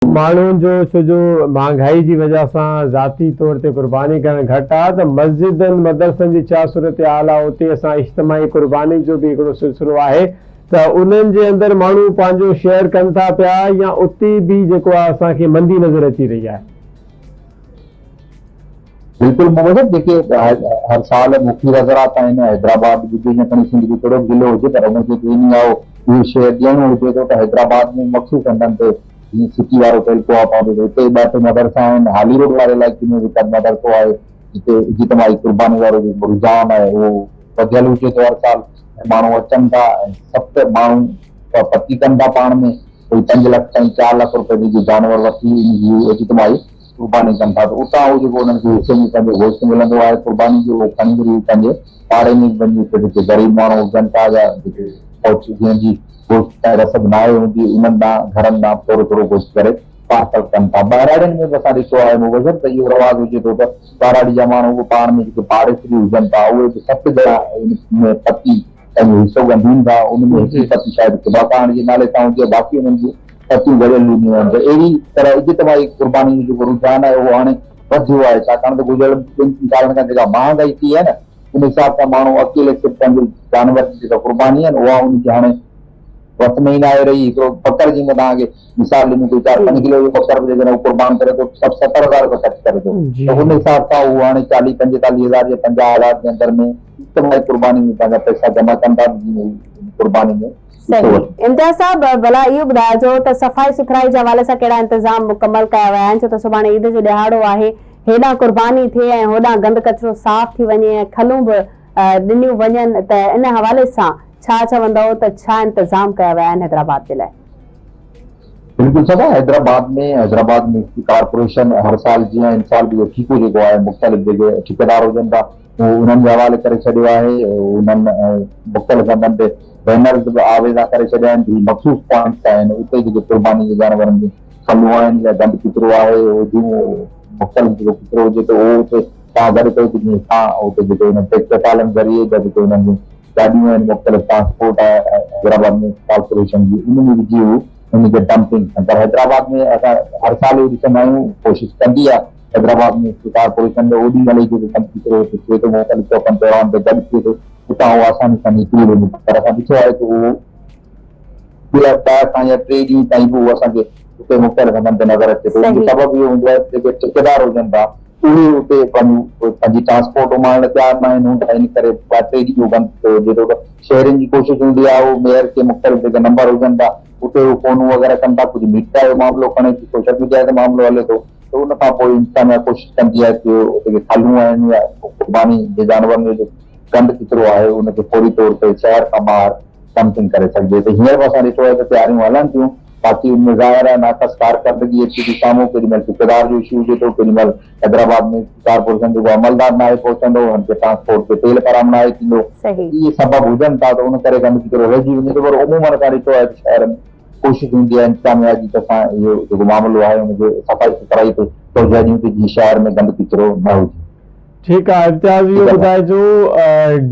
माण्हुनि जो छो जो महांगाई जी वजह सां ज़ाती तौर ते क़ुर्बानी करणु घटि आहे त मस्जिदनि मदरसनि जी छा सूरत हाल आहे उते असां इज्तिमाही क़ुर्बानी जो बि हिकिड़ो सिलसिलो आहे त उन्हनि जे अंदरि माण्हू पंहिंजो शेयर कनि था पिया या उते बि जेको आहे असांखे मंदी नज़र अची रही आहे। बिल्कुल मुबशर जेके हर साल मुखी हज़रात आहिनि हैदराबाद जी खणी थोरो गिलो हुजे पर हुनखे ॾियणी आहे इहो शइ ॾियणो हुजे थो त हैदराबाद में मख़सूस हंधनि ते जीअं सिटी वारो तरीक़ो आहे पंहिंजो हुते ॿ टे मदरसा आहिनि हाली रोड वारे इलाइक़े में हिकु मदरसो आहे जिते इज्तिमाही क़ुर्बानी वारो जेको रुझान आहे उहो वधियल हुजे थो हर साल माण्हू अचनि था ऐं सभु माण्हू पती कनि था पाण में कोई 5 लख ताईं 4 लख रुपए जी जानवर वठी उनजी इज्तिमाही क़ुर्बानी कनि था त उतां उहो जेको उन्हनि खे हिसे में पंहिंजो गोश्त मिलंदो आहे क़ुर्बानी जो उहो खणी करे पंहिंजे पाड़े में पंहिंजे जेके ग़रीब माण्हू हुजनि था या जेके जंहिंजी गोश्त रसद न आहे हूंदी उन्हनि ॾांहुं घरनि ॾांहुं थोरो थोरो गोश्त करे पार्सल कनि था। ॿाहिराड़ियुनि में बि असां ॾिठो आहे मुबशर त इहो रवाज़ हुजे थो त ॿाहिराड़ी जा माण्हू पाण में जेके पाड़ेसरी हुजनि था उहे बि 7 ॼणा पती पंहिंजो हिसो ॻंढीनि था उनमें हिकिड़ी पती शायदि खुदा करण जे नाले सां हुजे बाक़ी उन्हनि जी पतियूं भरियल हूंदियूं आहिनि त अहिड़ी तरह इज्तिमाही क़ुर्बानी जो जेको रुझान आहे उहो हाणे वधियो आहे छाकाणि त गुज़िरियल 2-3 सालनि खां जेका महांगाई थी आहे न उन हिसाब सां माण्हू अकेले सिर्फ़ु पंहिंजे जानवर जी जेका क़ुर्बानी आहे उहा उनखे हाणे वक़्त में ई न आहे रही। हिकिड़ो बकर जी मां तव्हांखे मिसाल ॾिनी कोई 4-5 किलो जो बकर बि जॾहिं क़ुर्बान करे थो सभु 70,000 रुपया ख़र्च करे थो त उन हिसाब सां उहो हाणे 40-45,000 या 50,000 जे अंदर में इज्तिमाही क़ुर्बानी में पंहिंजा पैसा जमा कंदा क़ुर्बानी में। सही इम्तियाज़ साहब भला इहो ॿुधाइजो त सफ़ाई सुथराई जे हवाले सां कहिड़ा इंतज़ाम मुकमल कया विया आहिनि छो त सुभाणे ईद जो ॾिहाड़ो आहे हेॾां क़ुर्बानी थिए ऐं होॾां गंद कचिरो साफ़ थी वञे ऐं खलूं बि ॾिनियूं वञनि त इन हवाले सां छा चवंदव त छा इंतज़ाम कया विया आहिनि हैदराबाद जे लाइ? बिल्कुलु सभु हैदराबाद में कारपोरेशन हर साल जीअं इन साल बि ठीकु जेको आहे मुख़्तलिफ़ जेके ठेकेदार हुजनि था उहो उन्हनि जे हवाले करे छॾियो आहे उन्हनि मुख़्तलिफ़ हंधनि ते बैनर्स बि आवेज़ा करे छॾिया आहिनि मख़सूस पॉइंट्स आहिनि उते जेके क़ुर्बानी जे जानवरनि जी खलूं आहिनि या गंद किचिरो आहे मुख़्तलिफ़ जेको किचिरो हुजे त उहो उते तव्हां गॾु कयो त जीअं तव्हां उते जेके हुन टेक्सटाइलनि ज़रिए जा जेके हुननि जी गाॾियूं आहिनि मुख़्तलिफ़ ट्रांसपोर्ट आहे हैदराबाद में कारपोरेशन जी उनमें विझी उनखे डंपिंग पर हैदराबाद में असां हर साल इहो ॾिसंदा आहियूं कोशिशि कंदी आहे हैदराबाद में कारपोरेशन जो ओॾी महिल जेको गंद किचिरो थिए थो मुख़्तलिफ़ चौकनि दौरान ते गॾु थिए थो उतां उहो आसानी सां निकिरी वेंदो पर असां ॾिठो आहे त उहो 2 हफ़्ता खां या 3 ॾींहं ताईं बि उहो असांखे उते मुख़्तलिफ़ हंधनि ते नज़र अचे थो उनजो सबबु इहो हूंदो आहे जेके ठेकेदार हुजनि था उहे उते पंहिंजी ट्रांसपोर्ट उमाइण तयारु न आहिनि इन करे 2-3 ॾींहं जो गंद थियो हुजे थो त शहरनि जी कोशिशि हूंदी आहे उहो मेयर खे मुख़्तलिफ़ जेके नंबर हुजनि था उते उहो फ़ोनूं वग़ैरह कनि था कुझु मीडिया जो मामिलो खणे थी सोशल मीडिया ते मामिलो हले थो त उन खां पोइ इंसान कोशिशि कंदी आहे कि जेके खलूं आहिनि या क़ुर्बानी जे जानवरनि जो गंद किचिरो आहे उनखे फौरी तौर ते शहर खां ॿाहिरि डंपिंग करे सघिजे त हींअर बि असां ॾिठो आहे त तयारियूं हलनि थियूं बाक़ी उनमें ज़ाहिर आहे नाक़स कारकर्दगी अचे थी साम्हूं केॾीमहिल ठेकेदार जो इशू हुजे थो केॾीमहिल हैदराबाद में कारपोरेशन जेको अमलदार न आहे पहुचंदो हुनखे ट्रांसपोर्ट ते तेल फ़राहम न आहे थींदो इहे सबब हुजनि था त उन करे गंद किचिरो रहिजी वञे थो पर उमूमन असां ॾिठो आहे शहर में कोशिशि हूंदी आहे इंतिज़ामिया जी त असां इहो जेको मामिलो आहे हुनखे सफ़ाई सुथराई ते तवजह ॾियूं कि जीअं शहर में गंद किचिरो न हुजे। ठीकु आहे इम्तियाज़ इहो ॿुधाइजो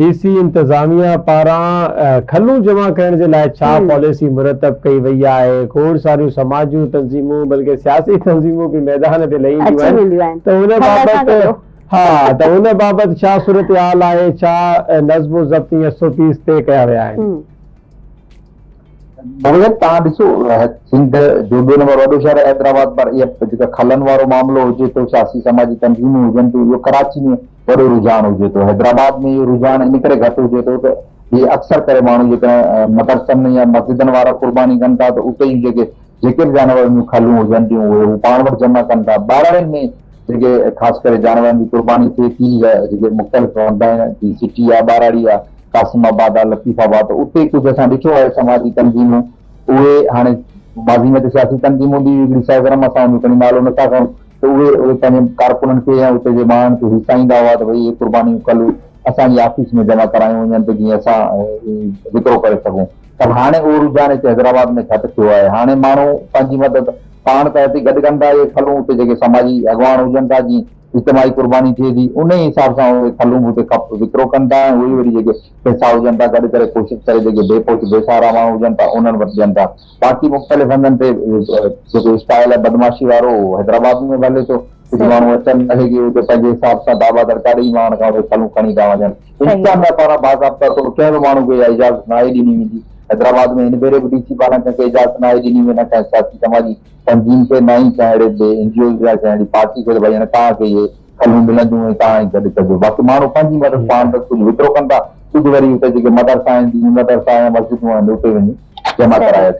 DC इंतिज़ामिया पारां खलूं जमा करण जे लाइ छा पॉलिसी मुरतब कई वई आहे खोड़ सारियूं समाजियूं तंज़ीमूं बल्कि सियासी तंज़ीमूं बि मैदान ते लही ईंदियूं आहिनि त उन बाबति उन बाबति छा सूरत हाल आहे छा नज़्म ज़ब्त या SOPs तय कया विया आहिनि? तव्हां ॾिसो सिंध जो 2 नंबर वॾो शहर हैदराबाद पर इहा जेका खलनि वारो मामिलो हुजे थो सियासी समाजी तंज़ीमूं हुजनि थियूं इहो कराची में वॾो रुझान हुजे थो हैदराबाद में इहो रुझान इन करे घटि हुजे थो त इहे अक्सर करे माण्हू जेका मदरसनि या मस्जिदनि वारा क़ुर्बानी कनि था त उते ई जेके बि जानवरनि जूं खलूं हुजनि थियूं उहे पाण वटि जमा कनि था ॿाहिरिनि में जेके ख़ासि करे जानवरनि जी क़ुर्बानी थिए थी जेके मुख़्तलिफ़ हंध आहिनि सिटी आहे ॿाराड़ी आहे कासिमाबाद आहे लतीफ़ाबाद उते कुझु असां ॾिठो आहे समाजी तंज़ीमूं उहे हाणे माज़ी में त सियासी तंज़ीमूं बि हिकिड़ी सरगर्म असां खणी नालो नथा खणूं त उहे पंहिंजे कारकुननि खे या उते जे माण्हुनि खे हिसाईंदा हुआ त भई इहे क़ुर्बानियूं खलूं असांजी ऑफिस में जमा करायूं वञनि त जीअं असां विकिरो करे सघूं पर हाणे उहो रुझान हिते हैदराबाद में घटि थियो आहे हाणे माण्हू पंहिंजी मदद पाण त हिते गॾु कंदा इहे खलूं उते जेके समाजी अॻवान हुजनि था जीअं इज्तमाही कुर्बानी थिए थी उन ई हिसाब सां उहे खलूं बि हुते विकिरो कनि था ऐं उहे वरी जेके पैसा हुजनि था गॾु करे कोशिशि करे जेके बेसहारा माण्हू हुजनि था उन्हनि वटि ॾियनि था। बाक़ी मुख़्तलिफ़ हंधनि ते जेको स्टाइल आहे बदमाशी वारो हैदराबाद में बि हले थो। कुझु माण्हू अचनि नहे की उते पंहिंजे हिसाब सां दावा दरकार ॾेई माण्हुनि खां उहे खलूं खणी था वञनि। इंतज़ामिया पारां बाज़ाब्ता तौरु कंहिं बि माण्हू खे इहा इजाज़त न आहे ॾिनी वेंदी। हैदराबाद में हिन भेरे बि डीसी पारां कंहिंखे इजाज़त न आहे ॾिनी वेंदी, न कंहिं सियासी समाजी तंज़ीम खे, न ई कंहिं अहिड़े NGO या कंहिं अहिड़ी पार्टी खे भई तव्हांखे इहे खलूं मिलंदियूं ऐं तव्हां ई गॾु कजो। बाक़ी माण्हू पंहिंजी मदद पाण बि कुझु विकिरो कनि था, कुझु वरी हुते जेके मदरसा आहिनि, मदरसा या मस्जिदूं आहिनि उते वञी जमा कराए